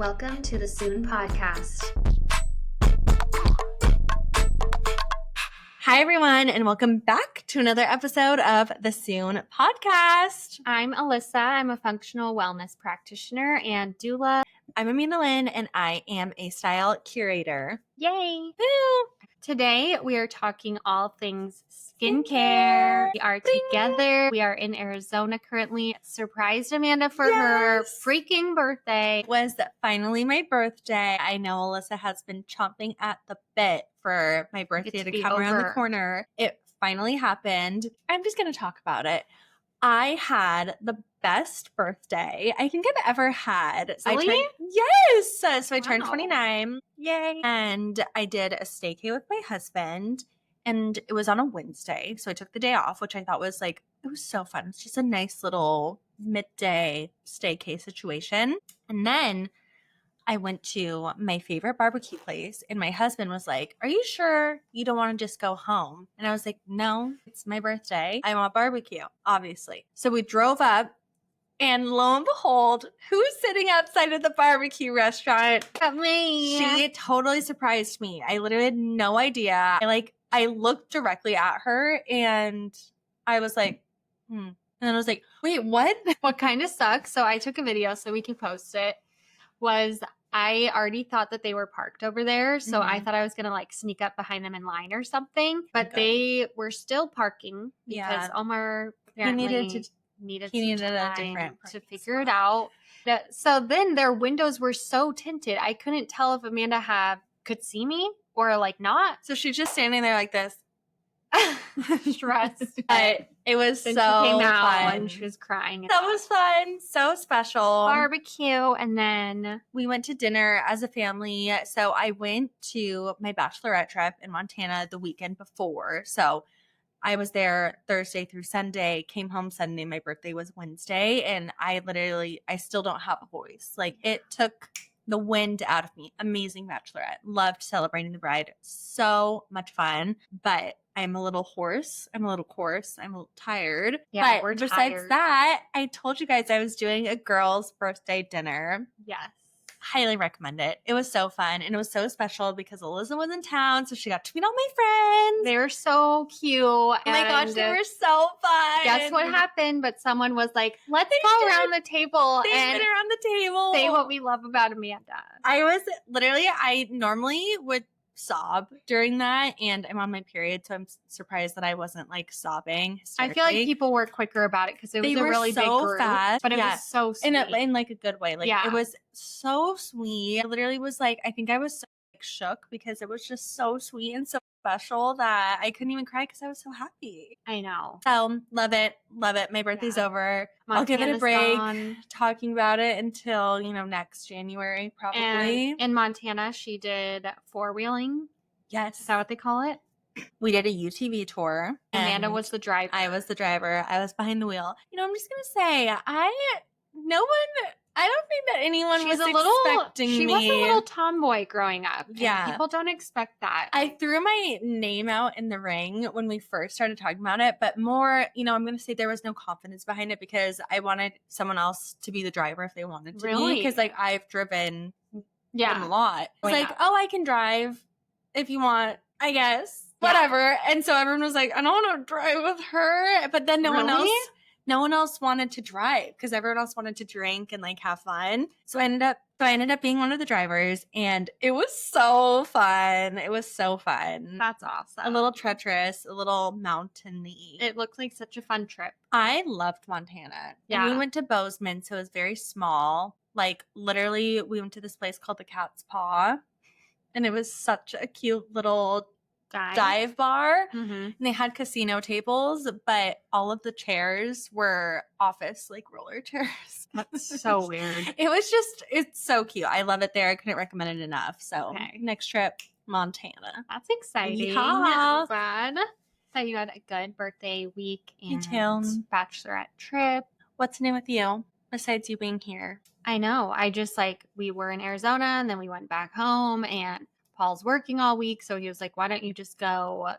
Welcome to the Soon Podcast. Hi, everyone, and welcome back to another episode of the Soon Podcast. I'm Alyssa. I'm a functional wellness practitioner and doula. I'm Amandalyn, and I am a style curator. Yay! Woo! Today, we are talking all things skincare. We are together. We are in Arizona currently. Surprised Amanda for her freaking birthday. It was finally my birthday. I know Alyssa has been chomping at the bit for my birthday to come around the corner. It finally happened. I'm just going to talk about it. I had the best birthday I think I've ever had. So Really? Yes. So I turned Wow. 29. Yay. And I did a staycay with my husband. And it was on a Wednesday. So I took the day off, which I thought was it was so fun. It's just a nice little midday staycay situation. And then I went to my favorite barbecue place, and my husband was like, "Are you sure you don't want to just go home?" And I was like, "No, it's my birthday. I want barbecue, obviously." So we drove up, and lo and behold, who's sitting outside of the barbecue restaurant? Me. She totally surprised me. I literally had no idea. I looked directly at her, and I was like, And then I was like, "Wait, what?" What kind of sucks, so I took a video so we could post it, was I already thought that they were parked over there. So I thought I was going to sneak up behind them in line or something. But they were still parking because Omar apparently needed a different to figure it out. So then their windows were so tinted. I couldn't tell if Amanda could see me or not. So she's just standing there like this. Stressed. But it was Then so she came out fun. and she was crying. That was fun. So special. Barbecue. And then we went to dinner as a family. So I went to my bachelorette trip in Montana the weekend before. So I was there Thursday through Sunday, came home Sunday. My birthday was Wednesday. And I still don't have a voice. It took the wind out of me. Amazing bachelorette. Loved celebrating the bride. So much fun. But I'm a little hoarse. I'm a little coarse. I'm a little tired. Yeah, but we're besides tired. that, I told you guys I was doing a girl's birthday dinner. yes. Highly recommend it. It was so fun. And it was so special because Alyssa was in town. So she got to meet all my friends. They were so cute. Oh my gosh, they were so fun. Guess what happened? But someone was like, let's go around the table and and around the table. say what we love about Amanda. I normally would sob during that, and I'm on my period, so I'm surprised that I wasn't sobbing I feel like people were quicker about it because it was a really big group, fast, but it was so sweet. in a good way. It was so sweet. I literally was I think I was so shook because it was just so sweet and so special that I couldn't even cry because I was so happy. I know. So love it. My birthday's over. I'll give it a break. Talking about it until next January probably. And in Montana, she did four-wheeling. Yes, Is that what they call it? We did a UTV tour. Amanda was the driver. I was the driver. I was behind the wheel. I'm just gonna say I don't think that anyone was expecting me. She was a little tomboy growing up. Yeah. People don't expect that. I threw my name out in the ring when we first started talking about it, but more, I'm going to say there was no confidence behind it because I wanted someone else to be the driver if they wanted to be. Because I've driven them a lot. It's I can drive if you want, I guess. Whatever. And so everyone was like, I don't want to drive with her. But then no one else wanted to drive because everyone else wanted to drink and have fun. So I ended up being one of the drivers, and it was so fun. That's awesome. A little treacherous, a little mountainy. It looked like such a fun trip. I loved Montana. Yeah. And we went to Bozeman, so it was very small. Literally, we went to this place called the Cat's Paw, and it was such a cute little dive bar. And they had casino tables, but all of the chairs were office roller chairs. That's so weird. It's so cute. I love it there. I couldn't recommend it enough. So next trip, Montana. That's exciting. Yeehaw. Fun. So you had a good birthday week and bachelorette trip. What's new with you besides you being here? I know. I just we were in Arizona and then we went back home and Paul's working all week. So he was like, why don't you just go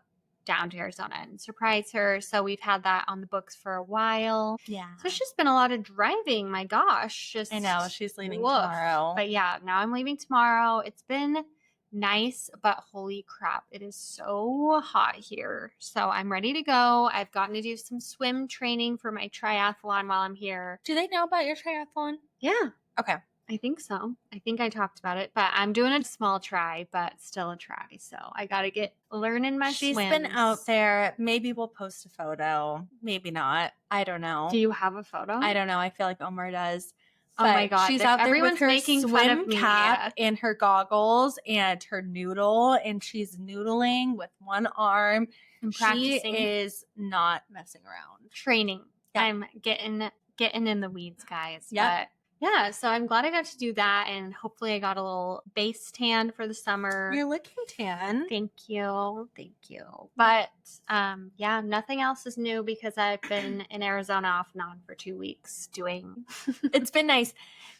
down to Arizona and surprise her. So we've had that on the books for a while. Yeah. So it's just been a lot of driving. My gosh. Just I know. She's leaving woof. tomorrow. But yeah, now I'm leaving tomorrow. It's been nice, but holy crap, it is so hot here. So I'm ready to go. I've gotten to do some swim training for my triathlon while I'm here. Do they know about your triathlon? Yeah. Okay. I think so. I think I talked about it, but I'm doing a small try, but still a try. So I got to get learning my She's swims. been out there. Maybe we'll post a photo. Maybe not. I don't know. Do you have a photo? I don't know. I feel like Omar does. Oh my God. She's out there Everyone's with her making fun swim of me. cap and her goggles and her noodle, and she's noodling with one arm. I'm She practicing is not messing around. training. Yeah. I'm getting in the weeds, guys. Yep. But yeah, so I'm glad I got to do that, and hopefully I got a little base tan for the summer. You're looking tan. Thank you. But yeah, nothing else is new because I've been in Arizona off and on for 2 weeks doing. It's been nice.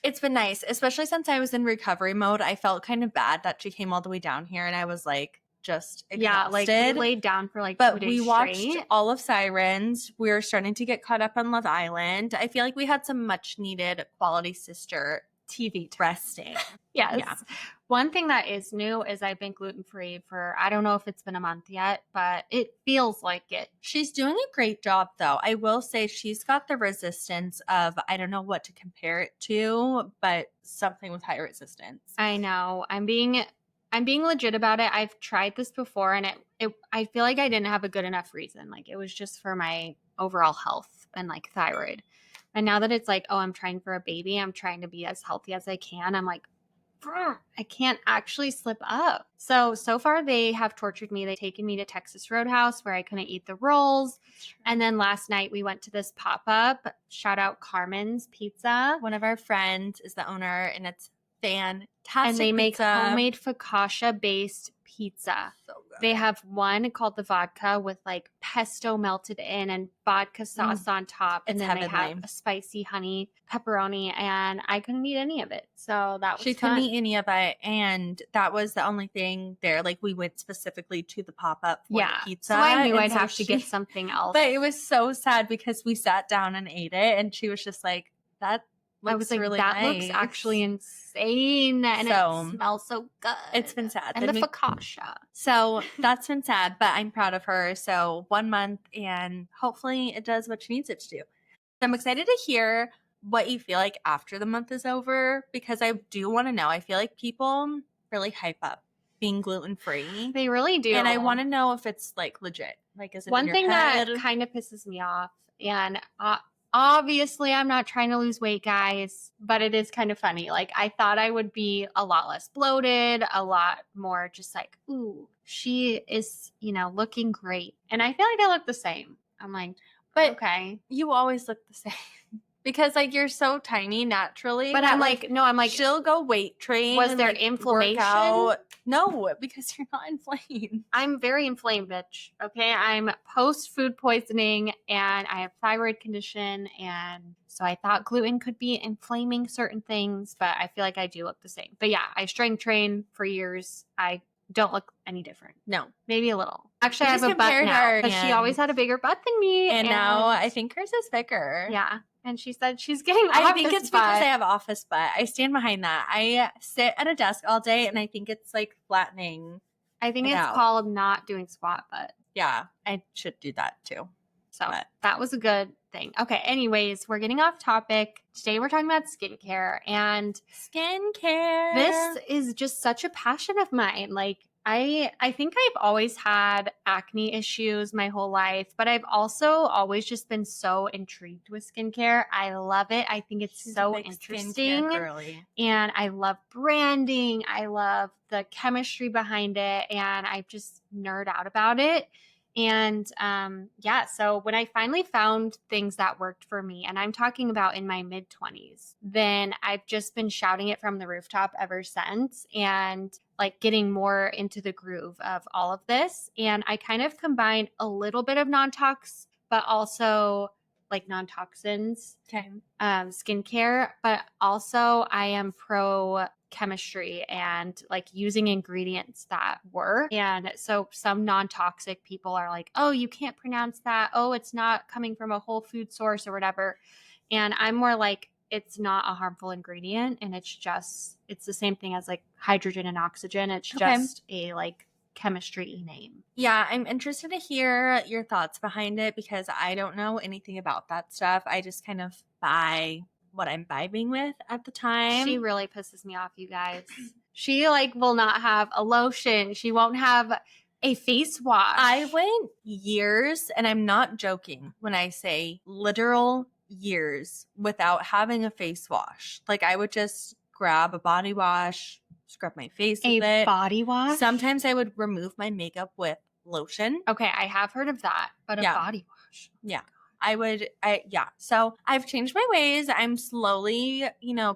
It's been nice, especially since I was in recovery mode. I felt kind of bad that she came all the way down here, and I was like just exhausted. Yeah, like we laid down for like 2 But days we watched straight. all of Sirens. We were starting to get caught up on Love Island. I feel like we had some much needed quality sister TV resting. Yes. Yeah. One thing that is new is I've been gluten-free for, I don't know if it's been a month yet, but it feels like it. She's doing a great job, though. I will say she's got the resistance of, I don't know what to compare it to, but something with high resistance. I know. I'm being legit about it. I've tried this before, and I feel like I didn't have a good enough reason. Like it was just for my overall health and like thyroid. And now that it's like, oh, I'm trying for a baby, I'm trying to be as healthy as I can. I'm like, I can't actually slip up. So far they have tortured me. They've taken me to Texas Roadhouse where I couldn't eat the rolls. And then last night we went to this pop-up. Shout out Carmen's Pizza. One of our friends is the owner, and it's fantastic. And they make pizza. homemade focaccia-based pizza. So good. They have one called the vodka with like pesto melted in and vodka sauce on top. And It's then they heavenly. have a spicy honey pepperoni, and I couldn't eat any of it. So that was She fun. couldn't eat any of it, and that was the only thing there. Like we went specifically to the pop-up for the pizza. So I knew and I'd so have to get something else. But it was so sad because we sat down and ate it, and she was just like, that looks I was like, really that nice. looks actually insane. And So, it smells so good. It's been sad. And Then the we- focaccia. So that's been sad, but I'm proud of her. So 1 month, and hopefully it does what she needs it to do. I'm excited to hear what you feel like after the month is over, because I do want to know. I feel like people really hype up being gluten-free. They really do. And I want to know if it's like legit. Like, is it One in your thing head? that kind of pisses me off, and obviously I'm not trying to lose weight, guys, but it is kind of funny. Like I thought I would be a lot less bloated, a lot more just like, ooh, she is, looking great. And I feel like I look the same. I'm like, But okay. you always look the same. Because like you're so tiny naturally. But that, I'm like, no, I'm like, she'll go weight train. was and, there like, inflammation? work out. No, because you're not inflamed. I'm very inflamed, bitch. Okay. I'm post food poisoning and I have thyroid condition. And so I thought gluten could be inflaming certain things, but I feel like I do look the same. But yeah, I strength trained for years. I don't look any different. No. Maybe a little. Actually, We I have just a butt compared now her, because she and- always had a bigger butt than me. And now I think hers is bigger. yeah. And she said she's getting I office think it's butt. because I have office butt. I stand behind that. I sit at a desk all day, and I think it's like flattening. I think it it's out. called not doing squat butt. Yeah, I should do that too. So But- that was a good thing. Okay. Anyways, we're getting off topic. Today we're talking about skincare, and Skincare. this is just such a passion of mine. Like I think I've always had acne issues my whole life, but I've also always just been so intrigued with skincare. I love it. I think it's She's a so big interesting. skincare girly. And I love branding. I love the chemistry behind it. And I just nerd out about it. And so when I finally found things that worked for me, and I'm talking about in my mid-20s, then I've just been shouting it from the rooftop ever since, and like getting more into the groove of all of this. And I kind of combined a little bit of non-tox, but also like non-toxins, Okay. skincare, but also I am pro chemistry and like using ingredients that work. And so some non-toxic people are like, oh, you can't pronounce that. Oh, it's not coming from a whole food source or whatever. And I'm more like, it's not a harmful ingredient, and it's the same thing as like hydrogen and oxygen. It's just a like chemistry name. Yeah, I'm interested to hear your thoughts behind it because I don't know anything about that stuff. I just kind of buy what I'm vibing with at the time. She really pisses me off, you guys. She like will not have a lotion. She won't have a face wash. I went years, and I'm not joking when I say literal years without having a face wash. Like I would just grab a body wash, scrub my face with a it. body wash. Sometimes I would remove my makeup with lotion. Okay, I have heard of that, but a body wash. Yeah. So I've changed my ways. I'm slowly,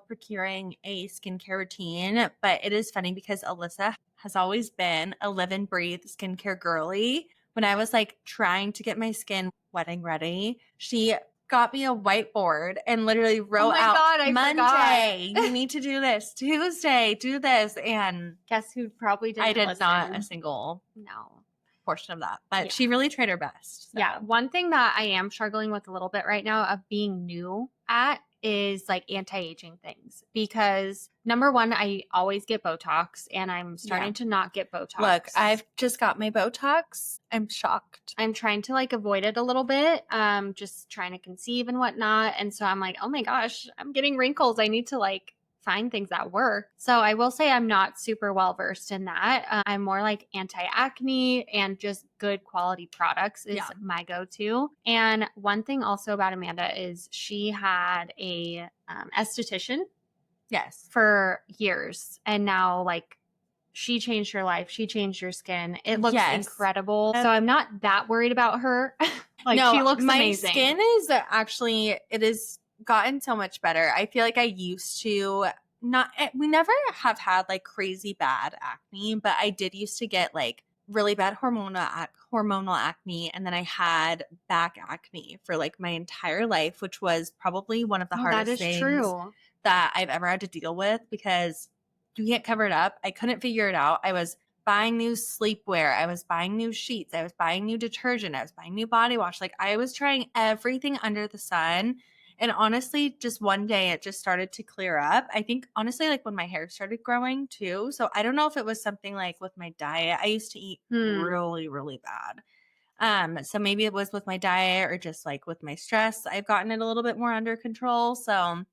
procuring a skincare routine, but it is funny because Alyssa has always been a live and breathe skincare girly. When I was like trying to get my skin wedding ready, she got me a whiteboard and literally wrote out Monday, you need to do this, Tuesday, do this. And guess who probably didn't I did listen? not a single portion of that, but she really tried her best. So. Yeah. One thing that I am struggling with a little bit right now of being new at is like anti-aging things, because number one, I always get Botox and I'm starting to not get Botox. Look, I've just got my Botox. I'm shocked. I'm trying to like avoid it a little bit. Just trying to conceive and whatnot. And so I'm like, oh my gosh, I'm getting wrinkles. I need to like find things that work. So I will say I'm not super well versed in that. I'm more like anti-acne and just good quality products is my go-to. And one thing also about Amanda is she had a esthetician for years, and now like she changed her life. She changed her skin. It looks incredible. So I'm not that worried about her. She looks amazing. My skin is actually, it is gotten so much better. I feel like I used to we never have had like crazy bad acne, but I did used to get like really bad hormonal acne, and then I had back acne for like my entire life, which was probably one of the hardest things that I've ever had to deal with because you can't cover it up. I couldn't figure it out. I was buying new sleepwear. I was buying new sheets. I was buying new detergent. I was buying new body wash. Like I was trying everything under the sun. And honestly, just one day it just started to clear up. I think honestly, like when my hair started growing too. So I don't know if it was something like with my diet. I used to eat really, really bad. So maybe it was with my diet or just like with my stress. I've gotten it a little bit more under control. So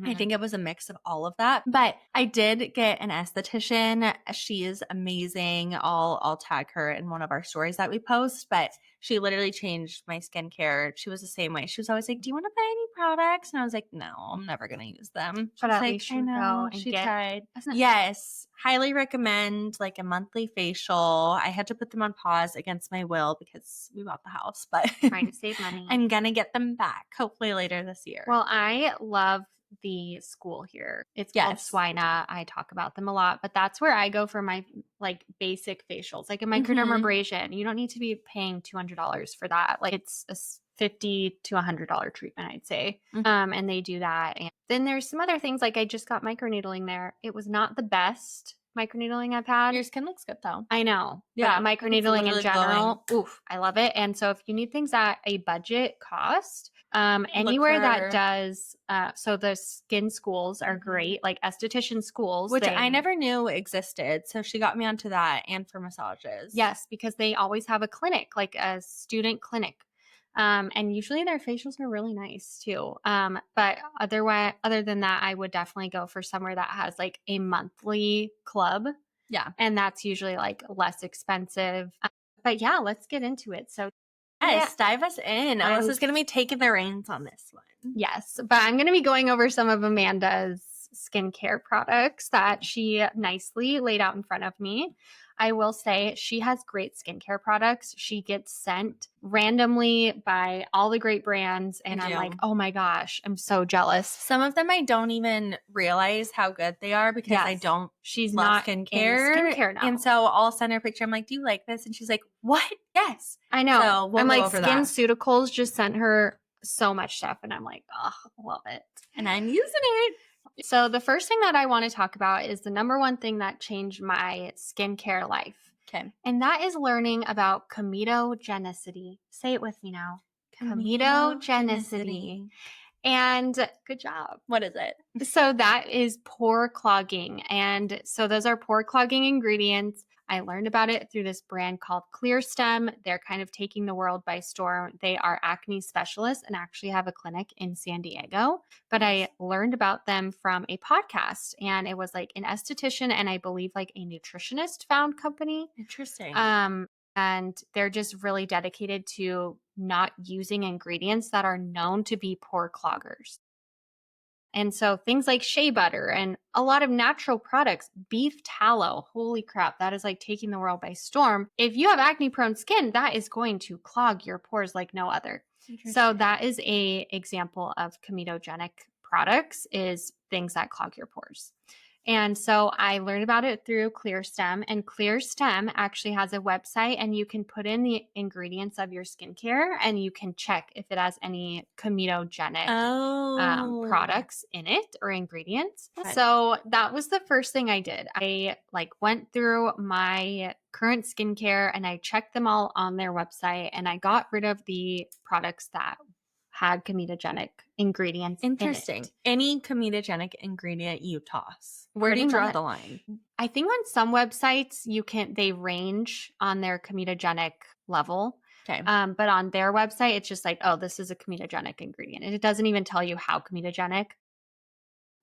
I think it was a mix of all of that. But I did get an esthetician. She is amazing. I'll tag her in one of our stories that we post. But she literally changed my skincare. She was the same way. She was always like, do you want to buy any products? And I was like, no, I'm never going to use them. But at least you go and she get. tried. Yes. Highly recommend like a monthly facial. I had to put them on pause against my will because we bought the house. But trying to save money. I'm going to get them back hopefully later this year. Well, I love the school here. It's called Swina. I talk about them a lot, but that's where I go for my like basic facials, like a microdermabrasion. You don't need to be paying $200 for that. Like it's a $50 to $100 treatment, I'd say. And they do that. And then there's some other things, like I just got microneedling there. It was not the best microneedling I've had. Your skin looks good though. I know. Yeah. Microneedling in general. Oof. I love it. And so if you need things at a budget cost, anywhere that does, so the skin schools are great, like esthetician schools. Which I never knew existed. So she got me onto that, and for massages. Yes, because they always have a clinic, like a student clinic. And usually their facials are really nice too. But other than that, I would definitely go for somewhere that has like a monthly club. Yeah. And that's usually like less expensive. But yeah, let's get into it. So dive us in. Alyssa's going to be taking the reins on this one. Yes. But I'm going to be going over some of Amanda's skincare products that she nicely laid out in front of me. I will say she has great skincare products. She gets sent randomly by all the great brands. And I'm like, oh my gosh, I'm so jealous. Some of them I don't even realize how good they are because I don't. She's love not skincare now. And so I'll send her a picture. I'm like, do you like this? And she's like, what? Yes. I know. So I'm like, SkinCeuticals just sent her so much stuff and I'm like, oh, love it. And I'm using it. So the first thing that I want to talk about is the number one thing that changed my skincare life. Okay. And that is learning about comedogenicity. Say it with me now. Comedogenicity. And good job. What is it? So that is pore clogging. And so those are pore clogging ingredients. I learned about it through this brand called ClearStem. They're kind of taking the world by storm. They are acne specialists and actually have a clinic in San Diego. But I learned about them from a podcast, and it was like an esthetician and I believe like a nutritionist found company. Interesting. And they're just really dedicated to not using ingredients that are known to be pore cloggers. And so things like shea butter and a lot of natural products, beef tallow, holy crap, that is like taking the world by storm. If you have acne prone skin, that is going to clog your pores like no other. So that is a example of comedogenic products, is things that clog your pores. And so I learned about it through ClearStem, and ClearStem actually has a website, and you can put in the ingredients of your skincare and you can check if it has any comedogenic products in it or ingredients. Okay. So that was the first thing I did. I went through my current skincare and I checked them all on their website, and I got rid of the products that had comedogenic ingredients. Interesting. In it. Any comedogenic ingredient you toss. Where Pretty do you draw much. the line? I think on some websites they range on their comedogenic level. Okay. But on their website, it's just like, oh, this is a comedogenic ingredient. And it doesn't even tell you how comedogenic.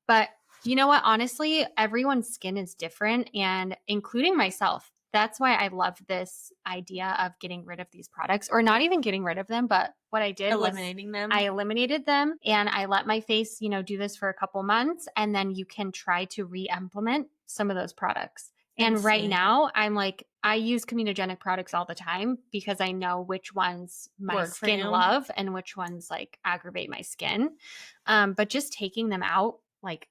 But you know what? Honestly, everyone's skin is different, and including myself. That's why I love this idea of getting rid of these products, or not even getting rid of them. But what I did Eliminating them. I eliminated them, and I let my face, do this for a couple months, and then you can try to re-implement some of those products. And right now I'm like, I use comedogenic products all the time because I know which ones my skin love and which ones like aggravate my skin. But just taking them out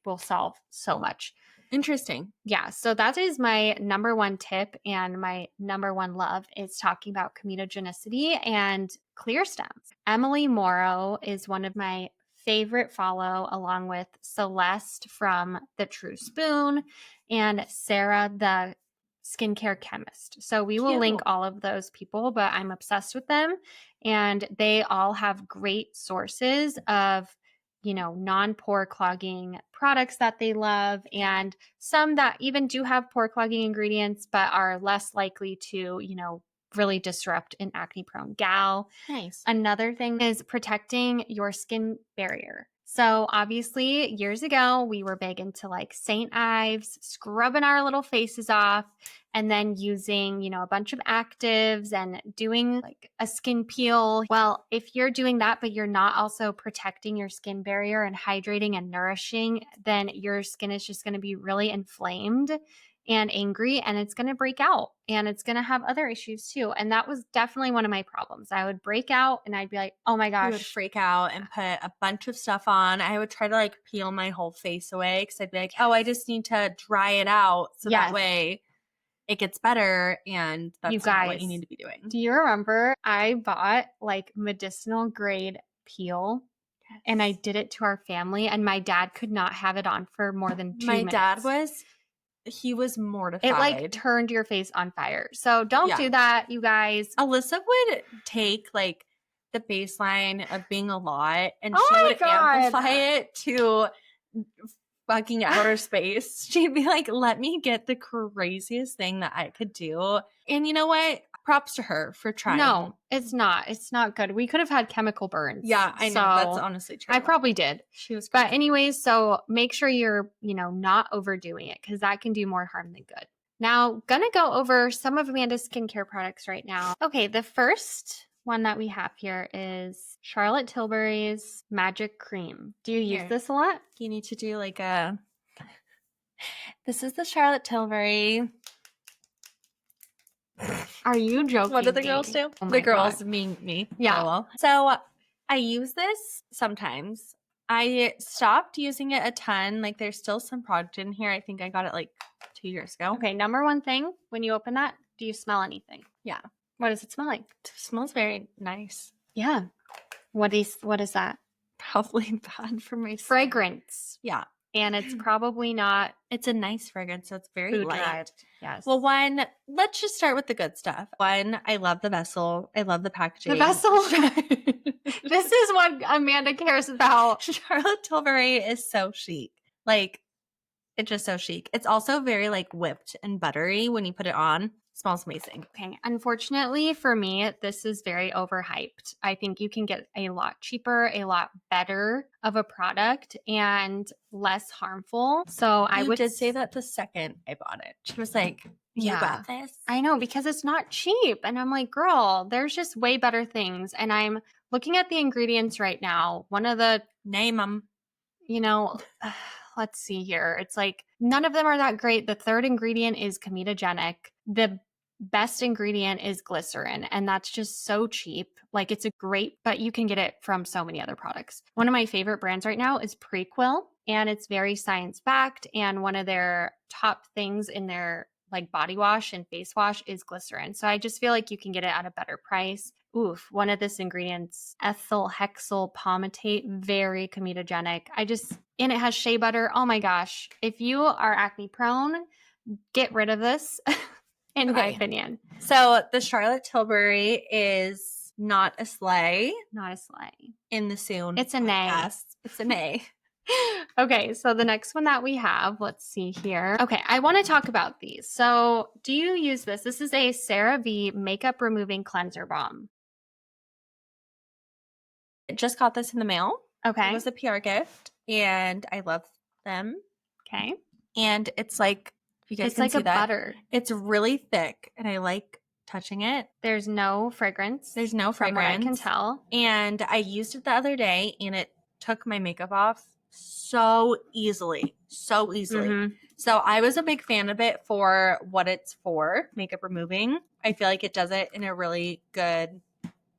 will solve so much. Interesting. Yeah. So that is my number one tip, and my number one love is talking about comedogenicity and ClearStem. Emily Morrow is one of my favorite follow, along with Celeste from The True Spoon and Sarah, the skincare chemist. So we will link all of those people, but I'm obsessed with them, and they all have great sources of non-pore clogging products that they love, and some that even do have pore clogging ingredients, but are less likely to, really disrupt an acne prone gal. Nice. Another thing is protecting your skin barrier. So obviously years ago, we were big into St. Ives, scrubbing our little faces off, and then using, a bunch of actives and doing a skin peel. Well, if you're doing that, but you're not also protecting your skin barrier and hydrating and nourishing, then your skin is just going to be really inflamed and angry, and it's going to break out, and it's going to have other issues too. And that was definitely one of my problems. I would break out and I'd be like, oh my gosh. I would freak out and put a bunch of stuff on. I would try to peel my whole face away because I'd be like, oh, I just need to dry it out so that way it gets better. And that's not what you need to be doing. Do you remember I bought medicinal grade peel? Yes. And I did it to our family, and my dad could not have it on for more than 2 minutes. My dad he was mortified. It turned your face on fire. So don't do that, you guys. Alyssa would take the baseline of being a lot, and she would amplify it to fucking outer space. She'd be like, let me get the craziest thing that I could do. And you know what? Props to her for trying. No, it's not. It's not good. We could have had chemical burns. Yeah, I know. That's honestly true. I probably did. She was crazy. But anyways, so make sure you're, not overdoing it, because that can do more harm than good. Now, gonna go over some of Amanda's skincare products right now. Okay, the first one that we have here is Charlotte Tilbury's Magic Cream. Do you use this a lot? You need to do this is the Charlotte Tilbury. Are you joking? What do the girls do? Oh the girls God. mean me. Yeah. Oh, well. So I use this sometimes. I stopped using it a ton. There's still some product in here. I think I got it 2 years ago. Okay, number one thing, when you open that, do you smell anything? Yeah. What does it smell like? It smells very nice. Yeah. What is that? Probably bad for my skin. Fragrance. Yeah. And it's probably not It's a nice fragrance, so it's very food light. derived. Yes. Well, one, let's just start with the good stuff. One, I love the vessel. I love the packaging. The vessel. This is what Amanda cares about. Charlotte Tilbury is so chic. Like, it's just so chic. It's also very like whipped and buttery when you put it on. It smells amazing. Okay. Unfortunately for me, this is very overhyped. I think you can get a lot cheaper, a lot better of a product and less harmful. So I would say that the second I bought it. She was like, you got this? I know, because it's not cheap. And I'm like, girl, there's just way better things. And I'm looking at the ingredients right now. One of the Name them. Let's see here. It's like none of them are that great. The third ingredient is comedogenic. The best ingredient is glycerin, and that's just so cheap. Like it's a great, but you can get it from so many other products. One of my favorite brands right now is Prequel, and it's very science backed. And one of their top things in their like body wash and face wash is glycerin. So I just feel like you can get it at a better price. Oof, one of this ingredients, ethyl hexyl palmitate, very comedogenic. And it has shea butter. Oh my gosh. If you are acne prone, get rid of this, in my opinion. So the Charlotte Tilbury is not a sleigh. Not a sleigh. In the soon. It's an A. It's an A. Okay, so the next one that we have, let's see here. Okay, I want to talk about these. So do you use this? This is a CeraVe Makeup Removing Cleanser Balm. I just got this in the mail. Okay. It was a PR gift, and I love them. Okay. And it's like, if you guys it's can like see a that, butter. It's really thick, and I like touching it. There's no fragrance. There's no fragrance. From what I can tell. And I used it the other day, and it took my makeup off so easily. Mm-hmm. So I was a big fan of it for what it's for, makeup removing. I feel like it does it in a really good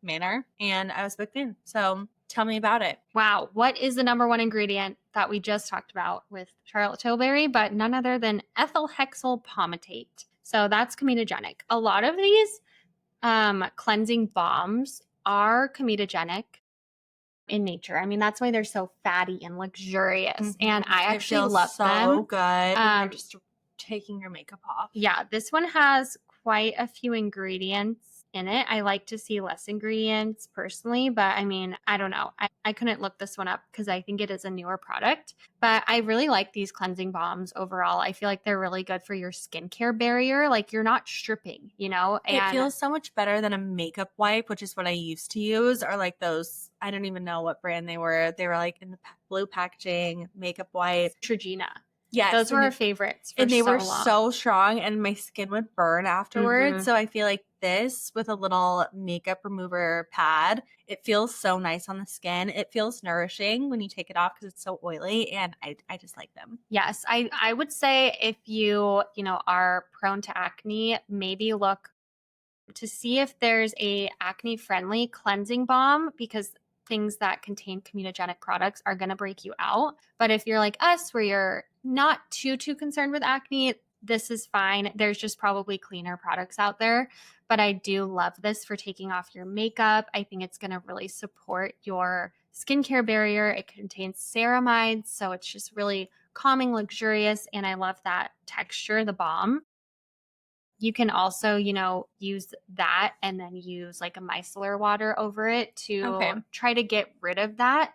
manner, and I was a big fan. So tell me about it. Wow. What is the number one ingredient that we just talked about with Charlotte Tilbury, but none other than ethyl hexyl palmitate? So that's comedogenic. A lot of these cleansing balms are comedogenic in nature. I mean, that's why they're so fatty and luxurious. Mm-hmm. And I actually love them. So good. You're just taking your makeup off. Yeah, this one has quite a few ingredients in it. I like to see less ingredients personally, but I mean, I don't know. I couldn't look this one up because I think it is a newer product, but I really like these cleansing balms overall. I feel like they're really good for your skincare barrier. Like you're not stripping, and it feels so much better than a makeup wipe, which is what I used to use, or like those, I don't even know what brand they were. They were like in the blue packaging makeup wipe. Trigina. Yes. Those were our favorites. And they were so strong, and my skin would burn afterwards. Mm-hmm. So I feel like this with a little makeup remover pad, it feels so nice on the skin. It feels nourishing when you take it off because it's so oily, and I just like them. Yes. I would say if you are prone to acne, maybe look to see if there's a acne friendly cleansing balm, because things that contain comedogenic products are going to break you out. But if you're like us, where you're not too concerned with acne, this is fine. There's just probably cleaner products out there. But I do love this for taking off your makeup. I think it's going to really support your skincare barrier. It contains ceramides, so it's just really calming, luxurious, and I love that texture, the balm. You can also, use that and then use like a micellar water over it to try to get rid of that.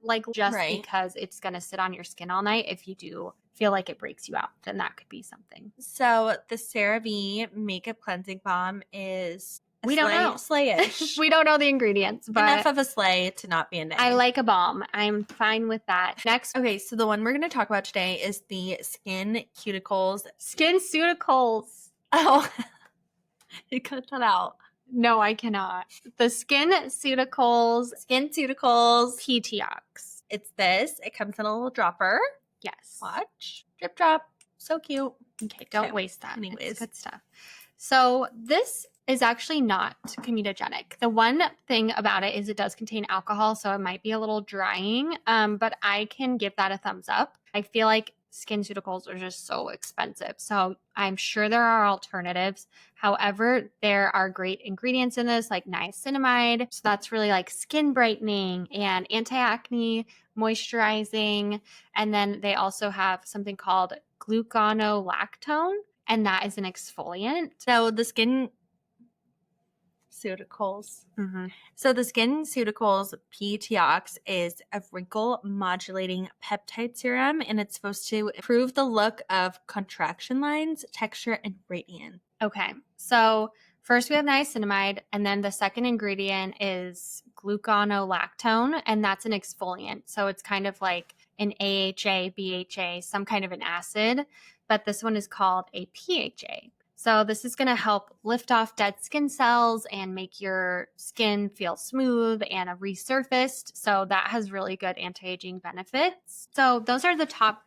Because it's going to sit on your skin all night. If you do feel like it breaks you out, then that could be something. So the CeraVe makeup cleansing balm is don't know. Slayish. We don't know the ingredients, but enough of a slay to not be a name. I like a balm. I'm fine with that. Next. Okay, so the one we're going to talk about today is the SkinCeuticals. SkinCeuticals. Oh, you cut that out. No, I cannot. The SkinCeuticals PTX. It's this. It comes in a little dropper. Yes. Watch. Drip drop. So cute. Okay, don't waste that. Anyways. It's good stuff. So this is actually not comedogenic. The one thing about it is it does contain alcohol, so it might be a little drying, but I can give that a thumbs up. I feel like SkinCeuticals are just so expensive. So I'm sure there are alternatives. However, there are great ingredients in this like niacinamide. So that's really like skin brightening and anti-acne, moisturizing. And then they also have something called gluconolactone, and that is an exfoliant. So the SkinCeuticals. So the SkinCeuticals P-Tiox is a wrinkle modulating peptide serum, and it's supposed to improve the look of contraction lines, texture, and radiance. Okay. So first we have niacinamide, and then the second ingredient is gluconolactone, and that's an exfoliant. So it's kind of like an AHA, BHA, some kind of an acid, but this one is called a PHA. So this is going to help lift off dead skin cells and make your skin feel smooth and resurfaced. So that has really good anti-aging benefits. So those are the top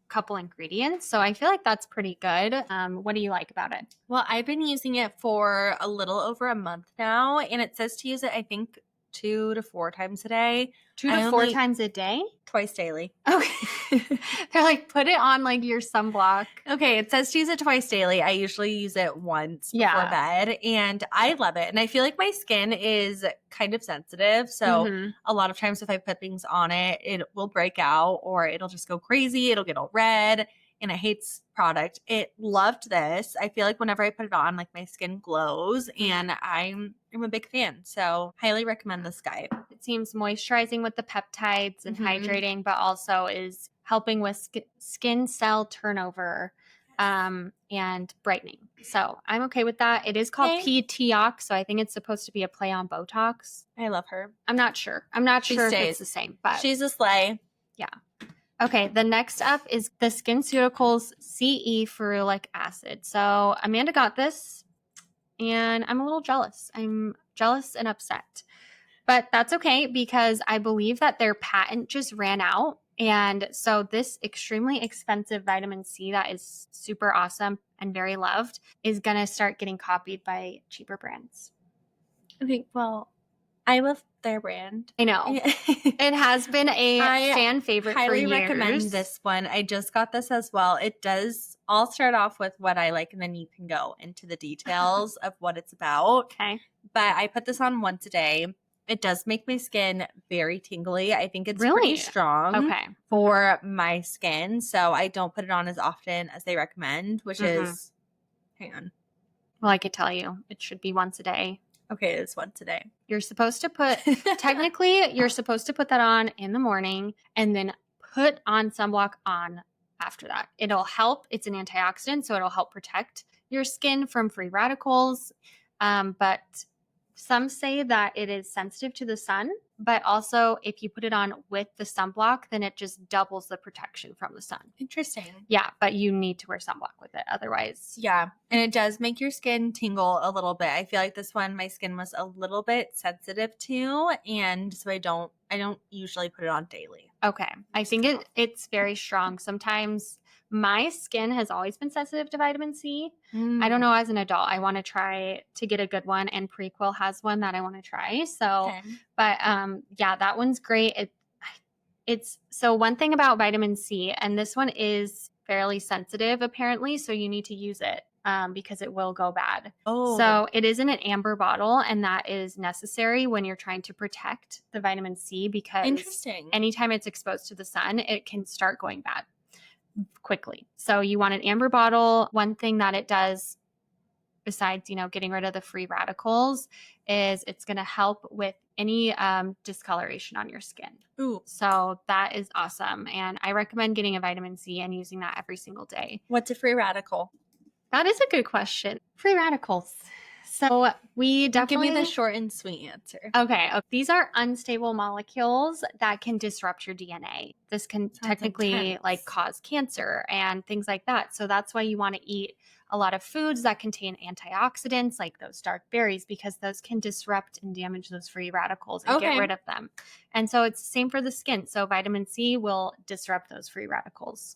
couple ingredients. So I feel like that's pretty good. What do you like about it? Well, I've been using it for a little over a month now, and it says to use it, I think, 2 to 4 times a day. 2 to 4 times a day? Twice daily. Okay. They're like, put it on like your sunblock. Okay, it says to use it twice daily. I usually use it once before bed, and I love it. And I feel like my skin is kind of sensitive. So a lot of times if I put things on it, it will break out or it'll just go crazy. It'll get all red. And I hate this product. It loved this. I feel like whenever I put it on, like my skin glows, and I'm a big fan. So highly recommend this guy. It seems moisturizing with the peptides and hydrating, but also is helping with skin cell turnover and brightening. So I'm okay with that. It is called P-Tiox, so I think it's supposed to be a play on Botox. I love her. I'm not sure if it's the same, but she's a slay. Yeah. Okay, the next up is the SkinCeuticals CE ferulic acid. So Amanda got this, and I'm a little jealous. I'm jealous and upset. But that's okay because I believe that their patent just ran out. And so this extremely expensive vitamin C that is super awesome and very loved is going to start getting copied by cheaper brands. Okay, well, I love their brand. I know. It has been a fan favorite for years. I highly recommend this one. I just got this as well. It does, I'll start off with what I like and then you can go into the details of what it's about. Okay. But I put this on once a day. It does make my skin very tingly. I think it's pretty strong for my skin. So I don't put it on as often as they recommend, which is, hang on. Well, I could tell you it should be once a day. Okay, it's once a day. You're supposed to put, technically, you're supposed to put that on in the morning and then put on sunblock on after that. It'll help. It's an antioxidant, so it'll help protect your skin from free radicals. But some say that it is sensitive to the sun, but also if you put it on with the sunblock, then it just doubles the protection from the sun. Interesting. Yeah, but you need to wear sunblock with it. Otherwise. Yeah, and it does make your skin tingle a little bit. I feel like this one, my skin was a little bit sensitive to, and so I don't usually put it on daily. Okay. I think it's very strong. Sometimes my skin has always been sensitive to vitamin C. I don't know, as an adult, I want to try to get a good one, and Prequel has one that I want to try. So, but yeah, that one's great. It's so one thing about vitamin C, and this one is fairly sensitive apparently, so you need to use it because it will go bad. So it is in an amber bottle, and that is necessary when you're trying to protect the vitamin C because anytime it's exposed to the sun, it can start going bad quickly. So you want an amber bottle. One thing that it does besides, getting rid of the free radicals is it's going to help with any discoloration on your skin. Ooh. So that is awesome. And I recommend getting a vitamin C and using that every single day. What's a free radical? That is a good question. Free radicals. So we definitely... Give me the short and sweet answer. Okay. These are unstable molecules that can disrupt your DNA. This can technically cause cancer and things like that. So that's why you want to eat a lot of foods that contain antioxidants like those dark berries, because those can disrupt and damage those free radicals and get rid of them. And so it's the same for the skin. So vitamin C will disrupt those free radicals.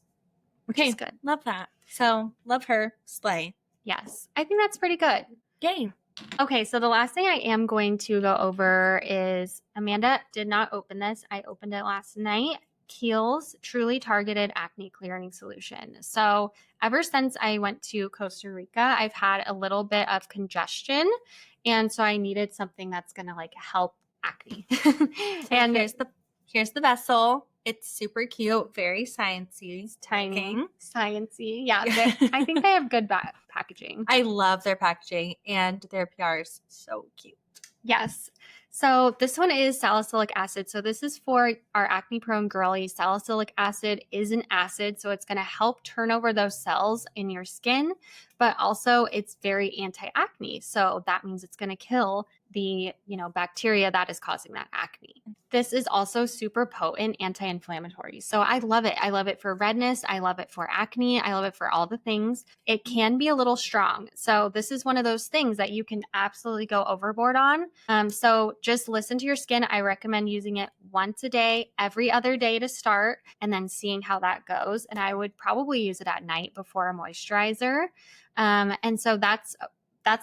Which is good. Love that. So love her. Slay. Yes. I think that's pretty good. Yay. Okay, so the last thing I am going to go over is Amanda did not open this. I opened it last night. Kiehl's Truly Targeted Acne Clearing Solution. So ever since I went to Costa Rica, I've had a little bit of congestion. And so I needed something that's going to like help acne. And here's the vessel. It's super cute, very sciencey, tiny, looking. sciencey. Yeah, I think they have good packaging. I love their packaging, and their PR is so cute. Yes. So this one is salicylic acid. So this is for our acne prone girlies. Salicylic acid is an acid, so it's going to help turn over those cells in your skin, but also it's very anti-acne. So that means it's going to kill the, bacteria that is causing that acne. This is also super potent anti-inflammatory. So I love it. I love it for redness. I love it for acne. I love it for all the things. It can be a little strong. So this is one of those things that you can absolutely go overboard on. So just listen to your skin. I recommend using it once a day, every other day to start, and then seeing how that goes. And I would probably use it at night before a moisturizer. And so that's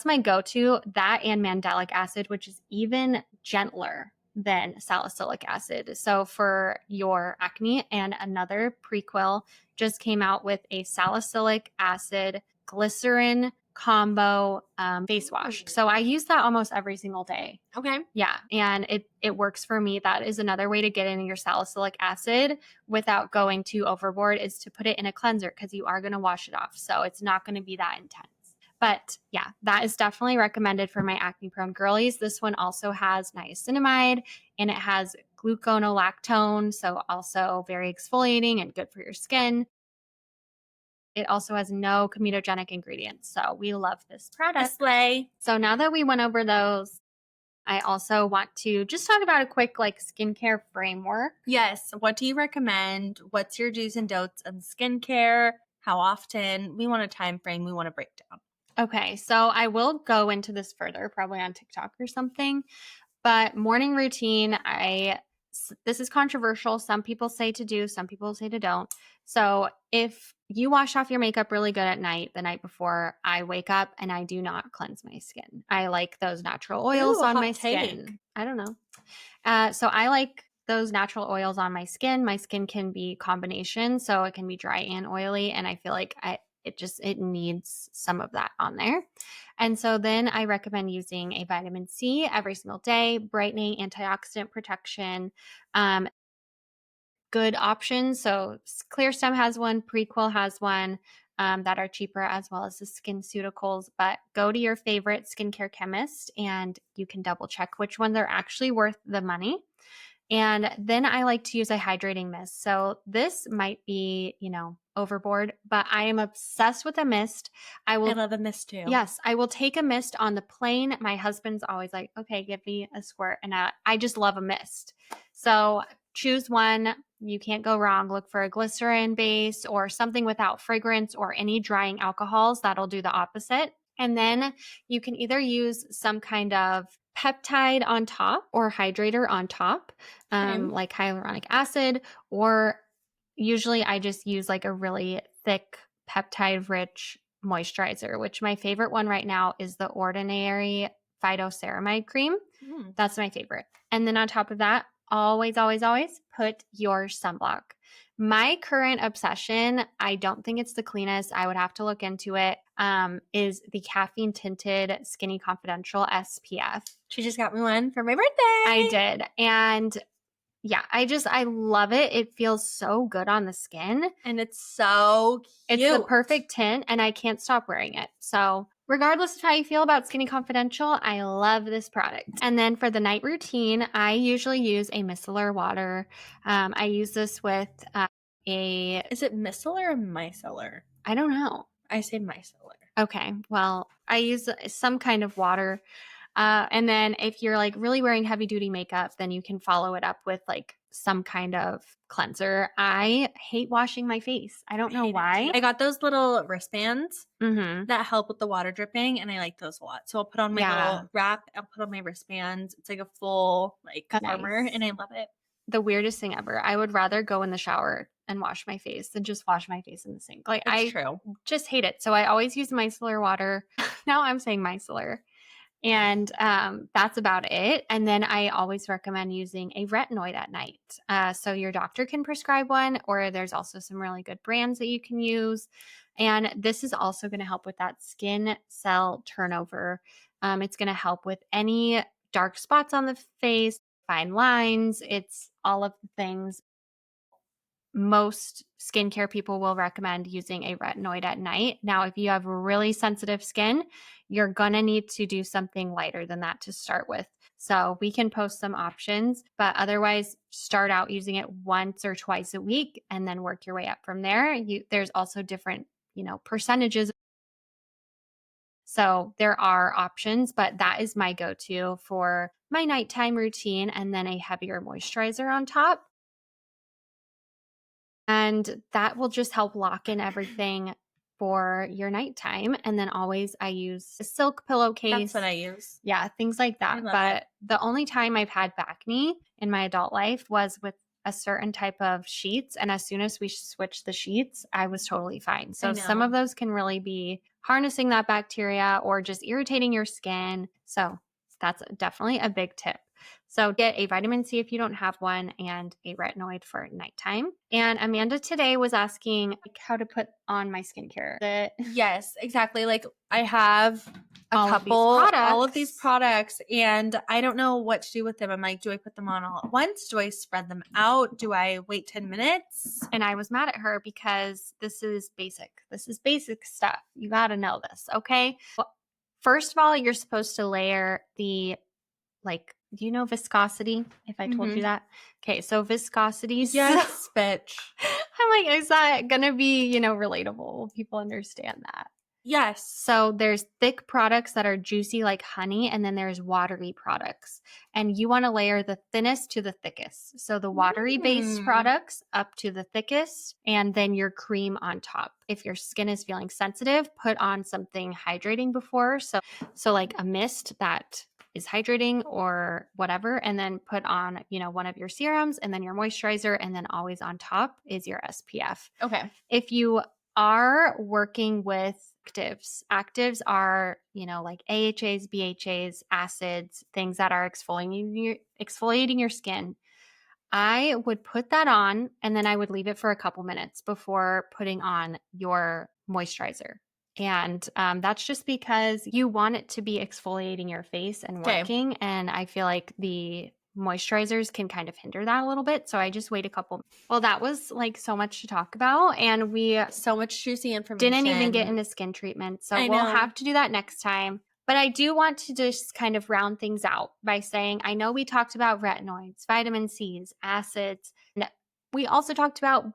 my go-to, that and mandelic acid, which is even gentler than salicylic acid. So for your acne, and another Prequel just came out with a salicylic acid glycerin combo face wash. So I use that almost every single day. Okay. Yeah. And it works for me. That is another way to get in your salicylic acid without going too overboard, is to put it in a cleanser, because you are going to wash it off. So it's not going to be that intense. But yeah, that is definitely recommended for my acne prone girlies. This one also has niacinamide, and it has gluconolactone, so also very exfoliating and good for your skin. It also has no comedogenic ingredients. So we love this product. Slay. So now that we went over those, I also want to just talk about a quick skincare framework. Yes. What do you recommend? What's your do's and don'ts on skincare? How often? We want a time frame. We want a breakdown. Okay, so I will go into this further, probably on TikTok or something. But morning routine, this is controversial. Some people say to do, some people say to don't. So if you wash off your makeup really good at night, the night before, I wake up and I do not cleanse my skin. I like those natural oils on my skin. I don't know. So I like those natural oils on my skin. My skin can be combination, so it can be dry and oily. And I feel like it needs some of that on there. And so then I recommend using a vitamin C every single day, brightening, antioxidant protection, good options. So Clearstem has one, Prequel has one, that are cheaper, as well as the SkinCeuticals. But go to your favorite skincare chemist and you can double check which ones are actually worth the money. And then I like to use a hydrating mist. So this might be, overboard, but I am obsessed with a mist. I love a mist too. Yes, I will take a mist on the plane. My husband's always like, okay, give me a squirt. And I just love a mist. So choose one. You can't go wrong. Look for a glycerin base or something without fragrance or any drying alcohols. That'll do the opposite. And then you can either use some kind of peptide on top or hydrator on top, like hyaluronic acid, or usually I just use a really thick peptide rich moisturizer, which my favorite one right now is the Ordinary Phytoceramide Cream. That's my favorite. And then on top of that, always, always, always put your sunblock. My current obsession, I don't think it's the cleanest, I would have to look into it, is the caffeine tinted Skinny Confidential SPF. She just got me one for my birthday. I did. And yeah, I love it. It feels so good on the skin. And it's so cute. It's the perfect tint, and I can't stop wearing it. So regardless of how you feel about Skinny Confidential, I love this product. And then for the night routine, I usually use a micellar water. I use this with Is it micellar or micellar? I don't know. I say micellar. Okay. Well, I use some kind of water. And then if you're really wearing heavy duty makeup, then you can follow it up with some kind of cleanser. I hate washing my face. I don't know why. I got those little wristbands that help with the water dripping, and I like those a lot. So I'll put on my little wrap, I'll put on my wristbands. It's like a full armor, and I love it. The weirdest thing ever. I would rather go in the shower and wash my face than just wash my face in the sink. That's true. Just hate it. So I always use micellar water. Now I'm saying micellar. And that's about it. And then I always recommend using a retinoid at night. So your doctor can prescribe one, or there's also some really good brands that you can use. And this is also going to help with that skin cell turnover. It's going to help with any dark spots on the face, fine lines. It's all of the things. Most skincare people will recommend using a retinoid at night. Now, if you have really sensitive skin, you're going to need to do something lighter than that to start with. So we can post some options, but otherwise start out using it once or twice a week and then work your way up from there. There's also different, percentages. So there are options, but that is my go-to for my nighttime routine, and then a heavier moisturizer on top. And that will just help lock in everything for your nighttime. And then always I use a silk pillowcase. That's what I use. Yeah, things like that. But the only time I've had acne in my adult life was with a certain type of sheets. And as soon as we switched the sheets, I was totally fine. So some of those can really be harnessing that bacteria or just irritating your skin. So that's definitely a big tip. So get a vitamin C if you don't have one, and a retinoid for nighttime. And Amanda today was asking how to put on my skincare. Yes, exactly. Like I have all of these products, and I don't know what to do with them. I'm like, do I put them on all at once? Do I spread them out? Do I wait 10 minutes? And I was mad at her because this is basic. This is basic stuff. You got to know this, okay? Well, first of all, you're supposed to layer the, do you know viscosity? If I told you that. Okay, so viscosity. Yes, bitch. I'm like, is that going to be, relatable? Will people understand that? Yes. So there's thick products that are juicy like honey, and then there's watery products. And you want to layer the thinnest to the thickest. So the watery based products up to the thickest, and then your cream on top. If your skin is feeling sensitive, put on something hydrating before. So like a mist that is hydrating or whatever, and then put on, one of your serums, and then your moisturizer, and then always on top is your SPF. Okay. If you are working with actives are, like AHAs, BHAs, acids, things that are exfoliating your skin, I would put that on, and then I would leave it for a couple minutes before putting on your moisturizer. And that's just because you want it to be exfoliating your face and working. And I feel like the moisturizers can kind of hinder that a little bit. So I just wait a couple. Well, that was so much to talk about. And we so much juicy information. Didn't even get into skin treatment. So we'll have to do that next time. But I do want to just kind of round things out by saying, I know we talked about retinoids, vitamin C's, acids, and we also talked about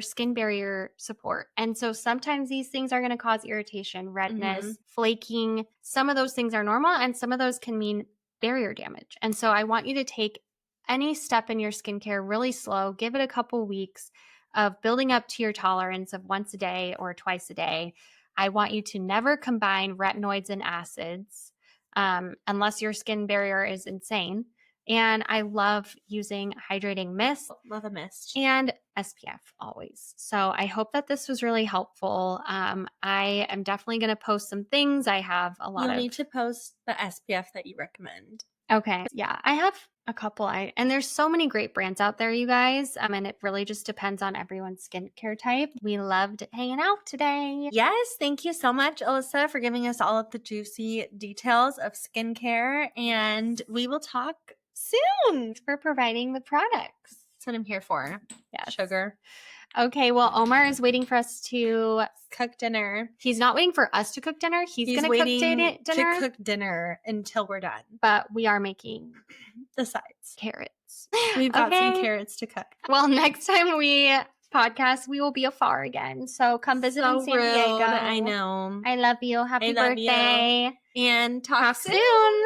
skin barrier support. And so sometimes these things are going to cause irritation, redness, flaking. Some of those things are normal, and some of those can mean barrier damage. And so I want you to take any step in your skincare really slow. Give it a couple weeks of building up to your tolerance of once a day or twice a day. I want you to never combine retinoids and acids unless your skin barrier is insane. And I love using hydrating mist. Love a mist. And SPF always. So I hope that this was really helpful. I am definitely going to post some things. I have a lot You'll need to post the SPF that you recommend. Okay. Yeah, I have a couple. And there's so many great brands out there, you guys. And it really just depends on everyone's skincare type. We loved hanging out today. Yes. Thank you so much, Alyssa, for giving us all of the juicy details of skincare. And we will talk soon. Thanks for providing the products. That's what I'm here for. Yeah. Sugar. Okay, well, Omar is waiting for us to cook dinner. He's not waiting for us to cook dinner. He's going to cook dinner. To cook dinner until we're done. But we are making the sides. Carrots. We've got some carrots to cook. Well, next time we podcast, we will be afar again. So come visit in San Diego. I know. I love you. Happy birthday. And talk soon.